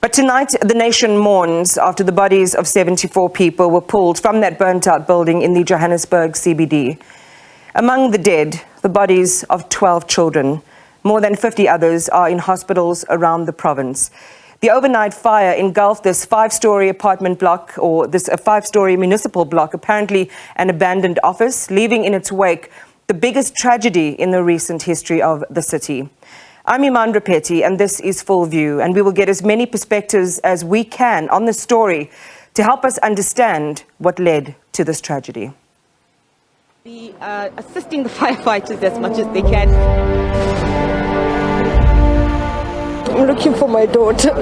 But tonight, the nation mourns after the bodies of 74 people were pulled from that burnt-out building in the Johannesburg CBD. Among the dead, the bodies of 12 children. More than 50 others are in hospitals around the province. The overnight fire engulfed this five-story apartment block, or a five-story municipal block, apparently an abandoned office, leaving in its wake the biggest tragedy in the recent history of the city. I'm Mbalenhle Mthethwa, and this is Full View, and we will get as many perspectives as we can on the story to help us understand what led to this tragedy. We are assisting the firefighters as much as they can. I'm looking for my daughter.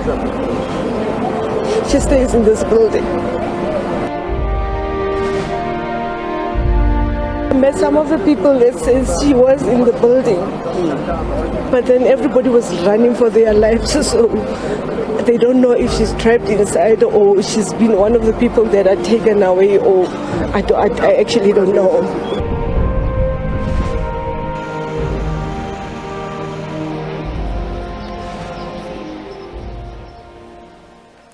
She stays in this building. I met some of the people that says she was in the building, but then everybody was running for their lives, so they don't know if she's trapped inside or she's been one of the people that are taken away, or I actually don't know.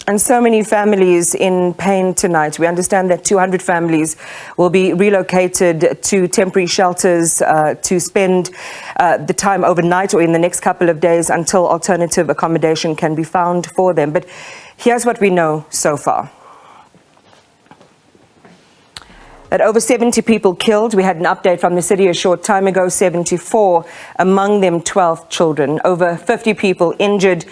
And so many families in pain tonight. We understand that 200 families will be relocated to temporary shelters to spend the time overnight or in the next couple of days until alternative accommodation can be found for them. But here's what we know so far. That over 70 people killed. We had an update from the city a short time ago, 74, among them 12 children. Over 50 people injured.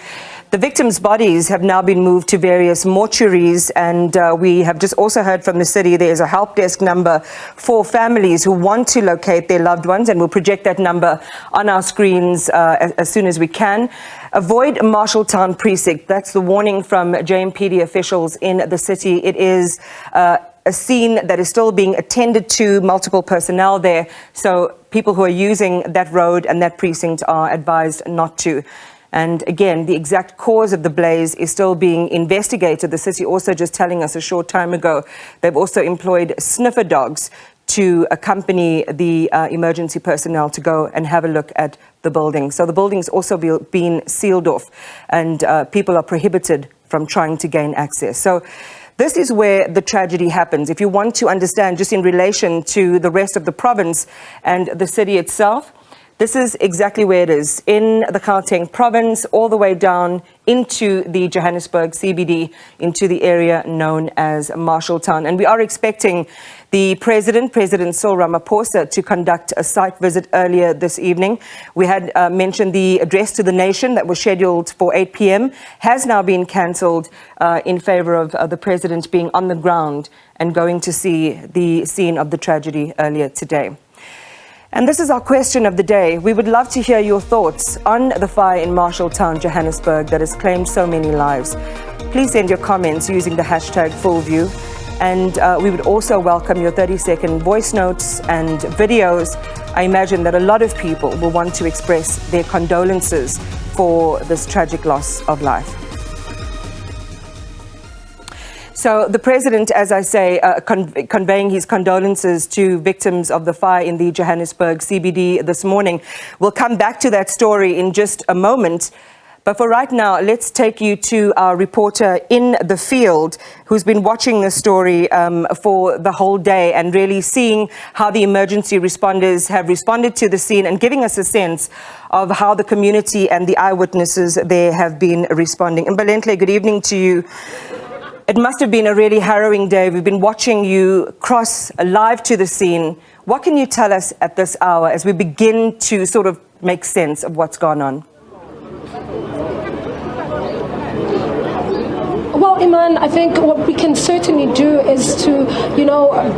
The victims' bodies have now been moved to various mortuaries, and we have just also heard from the city there is a help desk number for families who want to locate their loved ones, and we'll project that number on our screens as soon as we can. Avoid Marshalltown precinct. That's the warning from JMPD officials in the city. It is a scene that is still being attended to, multiple personnel there, so people who are using that road and that precinct are advised not to. And again, the exact cause of the blaze is still being investigated. The city also just telling us a short time ago, they've also employed sniffer dogs to accompany the emergency personnel to go and have a look at the building. So the building's also been sealed off, and people are prohibited from trying to gain access. So this is where the tragedy happens. If you want to understand just in relation to the rest of the province and the city itself, this is exactly where it is, in the Gauteng province, all the way down into the Johannesburg CBD, into the area known as Marshalltown. And we are expecting the President Cyril Ramaphosa, to conduct a site visit earlier this evening. We had mentioned the address to the nation that was scheduled for 8 p.m. has now been cancelled in favor of the President being on the ground and going to see the scene of the tragedy earlier today. And this is our question of the day. We would love to hear your thoughts on the fire in Marshalltown, Johannesburg, that has claimed so many lives. Please send your comments using the hashtag FullView. And we would also welcome your 30-second voice notes and videos. I imagine that a lot of people will want to express their condolences for this tragic loss of life. So the President, as I say, conveying his condolences to victims of the fire in the Johannesburg CBD this morning. We'll come back to that story in just a moment. But for right now, let's take you to our reporter in the field who's been watching this story for the whole day and really seeing how the emergency responders have responded to the scene and giving us a sense of how the community and the eyewitnesses there have been responding. Mbalenhle, good evening to you. It must have been a really harrowing day. We've been watching you cross live to the scene. What can you tell us at this hour as we begin to sort of make sense of what's gone on? Well, Iman, I think what we can certainly do is to,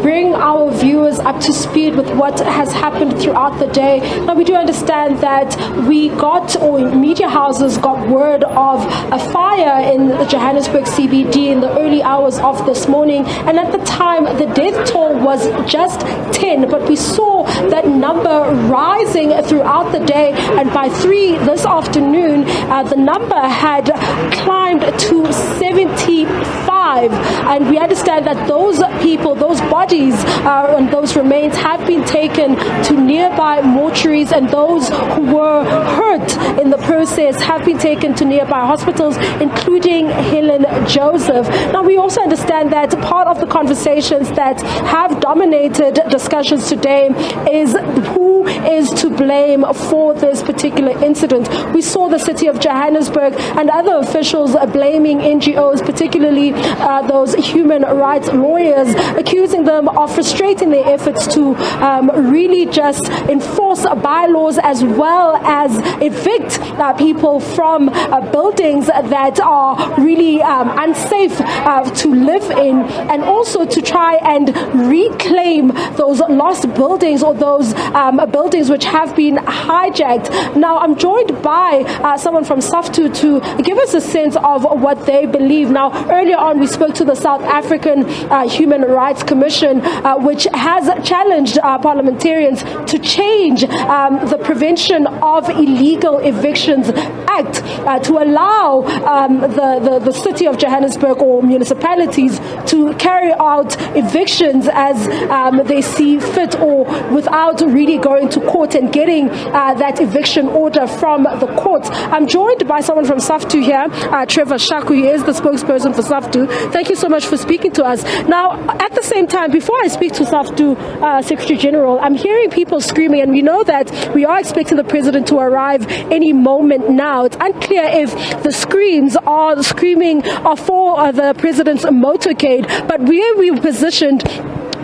bring our viewers up to speed with what has happened throughout the day. Now, we do understand that media houses got word of a fire in the Johannesburg CBD in the early hours of this morning. And at the time, the death toll was just 10, but we saw that number rising throughout the day. And by 3 this afternoon, the number had climbed to 75. alive. And we understand that those people, those bodies and those remains have been taken to nearby mortuaries, and those who were hurt in the process have been taken to nearby hospitals, including Helen Joseph. Now, we also understand that part of the conversations that have dominated discussions today is who is to blame for this particular incident. We saw the city of Johannesburg and other officials blaming NGOs, particularly those human rights lawyers, accusing them of frustrating their efforts to really just enforce bylaws as well as evict people from buildings that are really unsafe to live in, and also to try and reclaim those lost buildings or those buildings which have been hijacked. Now, I'm joined by someone from SAFTU to give us a sense of what they believe. Now, earlier on, we spoke to the South African Human Rights Commission, which has challenged parliamentarians to change the Prevention of Illegal Evictions Act to allow the city of Johannesburg or municipalities to carry out evictions as they see fit, or without really going to court and getting that eviction order from the courts. I'm joined by someone from SAFTU here, Trevor Shaku. He is the spokesperson for SAFTU. Thank you so much for speaking to us. Now, at the same time, before I speak to SAFTU Secretary General, I'm hearing people screaming, and we know that we are expecting the president to arrive any moment now. It's unclear if the screams are for the president's motorcade, but where we're positioned,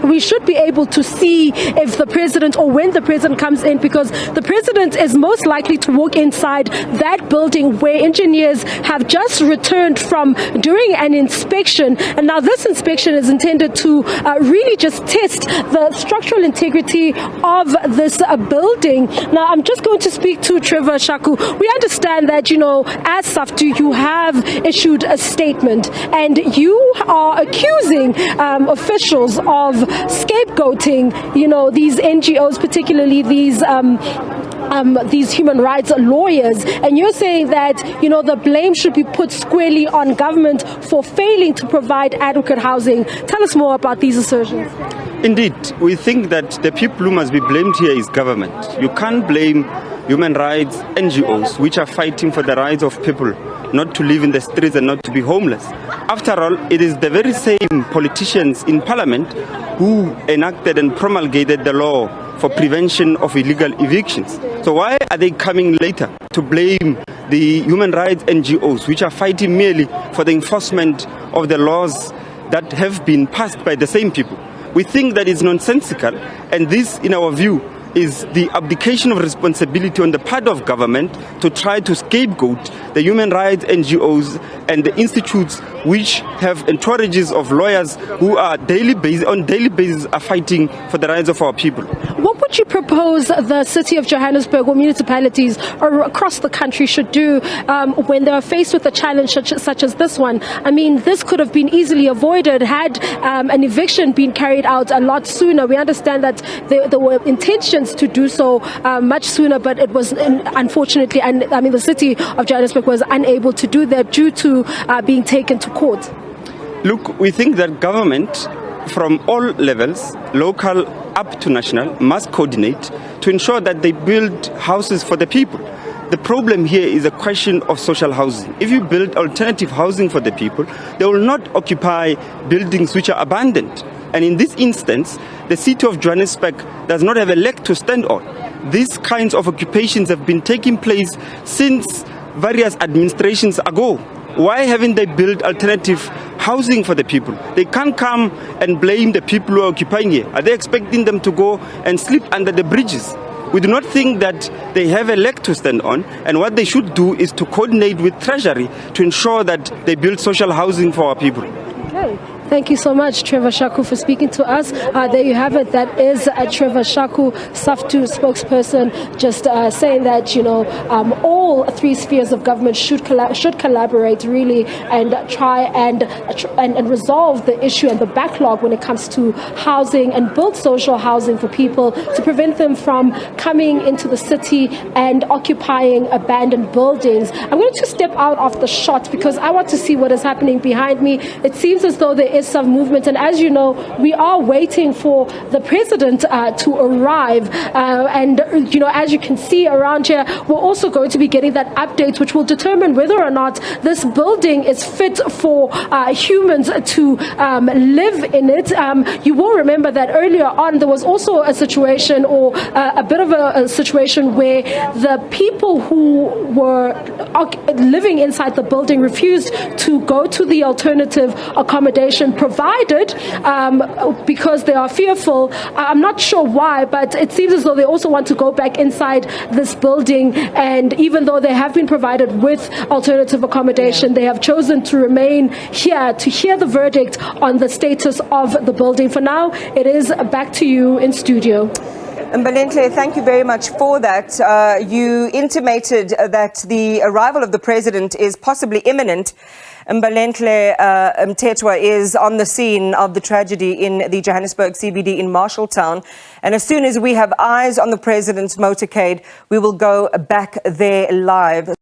we should be able to see if the president, or when the president comes in, because the president is most likely to walk inside that building where engineers have just returned from doing an inspection. And now this inspection is intended to really just test the structural integrity of this building. Now, I'm just going to speak to Trevor Shaku. We understand that, as SAFTU, you have issued a statement, and you are accusing officials of scapegoating, these NGOs, particularly these human rights lawyers, and you're saying that the blame should be put squarely on government for failing to provide adequate housing. Tell us more about these assertions. Indeed, we think that the people who must be blamed here is government. You can't blame human rights NGOs, which are fighting for the rights of people not to live in the streets and not to be homeless. After all, it is the very same politicians in parliament who enacted and promulgated the law for prevention of illegal evictions. So why are they coming later to blame the human rights NGOs, which are fighting merely for the enforcement of the laws that have been passed by the same people? We think that is nonsensical, and this, in our view, is the abdication of responsibility on the part of government to try to scapegoat the human rights NGOs and the institutes which have entourages of lawyers who are on daily basis are fighting for the rights of our people. What would you propose the city of Johannesburg or municipalities or across the country should do when they are faced with a challenge such as this one? I mean, this could have been easily avoided had an eviction been carried out a lot sooner. We understand that there were intentions to do so much sooner, but it was unfortunately, and I mean, the city of Johannesburg was unable to do that due to being taken to court. Look, we think that government from all levels, local up to national, must coordinate to ensure that they build houses for the people. The problem here is a question of social housing. If you build alternative housing for the people, they will not occupy buildings which are abandoned. And in this instance, the city of Johannesburg does not have a leg to stand on. These kinds of occupations have been taking place since various administrations ago. Why haven't they built alternative housing for the people? They can't come and blame the people who are occupying here. Are they expecting them to go and sleep under the bridges? We do not think that they have a leg to stand on, and what they should do is to coordinate with Treasury to ensure that they build social housing for our people. Okay. Thank you so much, Trevor Shaku, for speaking to us. There you have it. That is Trevor Shaku, SAFTU spokesperson, just saying that, all three spheres of government should collaborate really and try and resolve the issue and the backlog when it comes to housing and build social housing for people to prevent them from coming into the city and occupying abandoned buildings. I'm going to step out of the shot because I want to see what is happening behind me. It seems as though there is some movement, and as you know, we are waiting for the president to arrive, and as you can see around here, we're also going to be getting that update which will determine whether or not this building is fit for humans to live in it. You will remember that earlier on there was also a situation, or a bit of a situation, where the people who were living inside the building refused to go to the alternative accommodation provided because they are fearful. I'm not sure why, but it seems as though they also want to go back inside this building, and even though they have been provided with alternative accommodation, they have chosen to remain here to hear the verdict on the status of the building. For now, it is back to you in studio. Mbalenhle, thank you very much for that. You intimated that the arrival of the president is possibly imminent. Mbalenhle Mthethwa is on the scene of the tragedy in the Johannesburg CBD in Marshalltown. And as soon as we have eyes on the president's motorcade, we will go back there live.